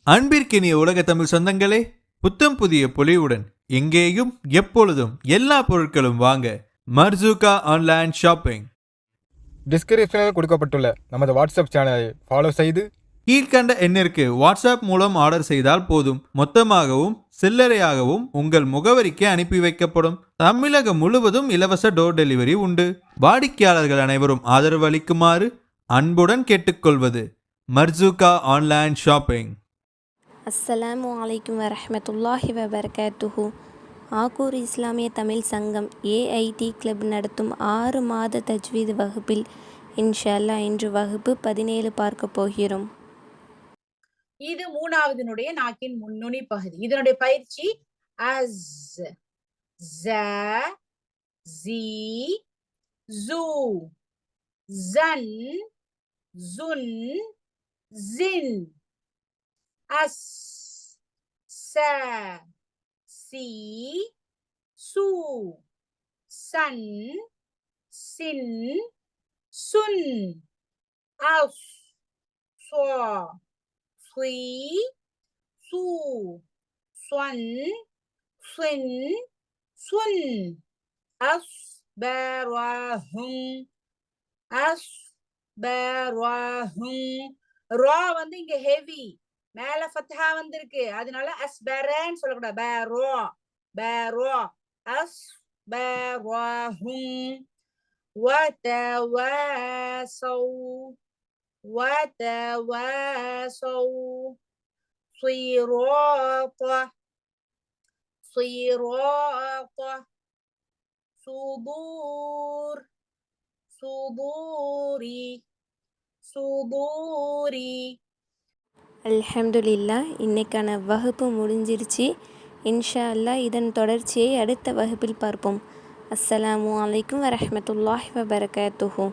அன்பிற்கினிய உலக தமிழ் சொந்தங்களே, புத்தம் புதிய பொலிவுடன் எங்கேயும் எப்பொழுதும் எல்லா பொருட்களும் வாங்க மர்சூகா ஆன்லைன் ஷாப்பிங். டிஸ்கிரிப்ஷனில் கொடுக்கப்பட்டுள்ள நமது வாட்ஸ்அப் சேனலை ஃபாலோ செய்து கீழ்கண்ட எண்ணிற்கு வாட்ஸ்அப் மூலம் ஆர்டர் செய்தால் போதும். மொத்தமாகவும் சில்லறையாகவும் உங்கள் முகவரிக்கு அனுப்பி வைக்கப்படும். தமிழகம் முழுவதும் இலவச டோர் டெலிவரி உண்டு. வாடிக்கையாளர்கள் அனைவரும் ஆதரவு அளிக்குமாறு அன்புடன் கேட்டுக்கொள்வது மர்சூகா ஆன்லைன் ஷாப்பிங். அஸ்ஸலாமு அலைக்கும் வரஹ்மத்துல்லாஹி வபரகாத்துஹு. ஆக்கூர் இஸ்லாமிய தமிழ் சங்கம் ஏஐடி கிளப் நடத்தும் 6 மாத தஜ்வீத் வகுப்பில் இன்ஷா அல்லாஹ் இன்று வகுப்பு 17 பார்க்க போகிறோம். இது மூணாவதுனுடைய நாக்கின் முன்னுனி பகுதி. இதனுடைய பயிற்சி அஸ், ஜ, ஜி, ஜூ, ஜன், ஜுன், ஜின். அஸ், ச, சி, சு, சன், சின், சுன். அஸ், சொ, சுய், சு, சுன், சுன், சுன். அஸ்பரஹும், அஸ்பரஹும். ரா வந்து இங்க ஹெவி, மேல ஃபத்ஹா வந்திருக்கு, அதனால அஸ்பரன்னு சொல்லக்கூடாது. பரோ, பரோ. அஸ்பரஹும். வதவாசௌ, وتواصوا صراط، صراط. صدور، صدوري، صدوري. அல்ஹம்துலில்லாஹ், இன்னைக்கான வகுப்பு முடிஞ்சிருச்சு. இன்ஷா அல்லாஹ் இதன் தொடர்ச்சியை அடுத்த வகுப்பில் பார்ப்போம். அஸ்ஸலாமு அலைக்கும் வரஹ்மத்துல்லாஹி வபரகாத்துஹு.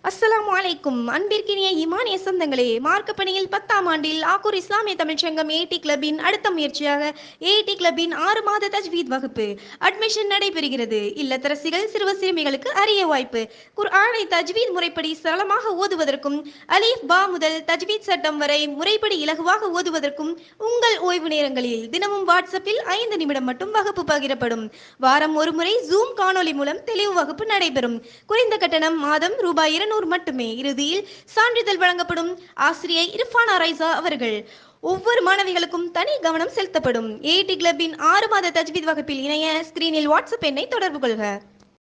அஸ்ஸலாமு அலைக்கும். அன்பிற்கினிய ஈமானிய சொந்தங்களே, மார்க்க பணியில் 10ஆம் ஆண்டில் ஆக்கூர் இஸ்லாமிய தமிழ்ச்சங்கம் ஏடி கிளப்பின் அடுத்த முயற்சியாக ஏடி கிளப்பின் 6 மாத தஜ்வீத் வகுப்பு அட்மிஷன் நடைபெறுகிறது. இல்லத்தரசிகள் சிறுவ சிறுமிகளுக்கு அரிய வாய்ப்பு. குர்ஆனை தஜ்வீத் முறைப்படி சரளமாக ஓதுவதற்கும் அலீஃப் பா முதல் தஜ்வீத் சட்டம் வரை முறைப்படி இலகுவாக ஓதுவதற்கும் உங்கள் ஓய்வு நேரங்களில் தினமும் வாட்ஸ்அப்பில் 5 நிமிடம் மட்டும் வகுப்பு பகிரப்படும். வாரம் ஒரு முறை ஜூம் காணொலி மூலம் தெளிவு வகுப்பு நடைபெறும். குறைந்த கட்டணம் மாதம் ரூபாய் 200 மட்டுமே. இறுதியில் சான்றிதழ் வழங்கப்படும். ஆசிரியை இர்ஃபானா ரைசா அவர்கள். ஒவ்வொரு மாணவிகளுக்கும் தனி கவனம் செலுத்தப்படும். ஏடி கிளப்பின் 6 மாத தஜ்வீத் வகுப்பில் இணைய ஸ்கிரீனில் வாட்ஸ்அப் எண்ணை தொடர்பு கொள்க.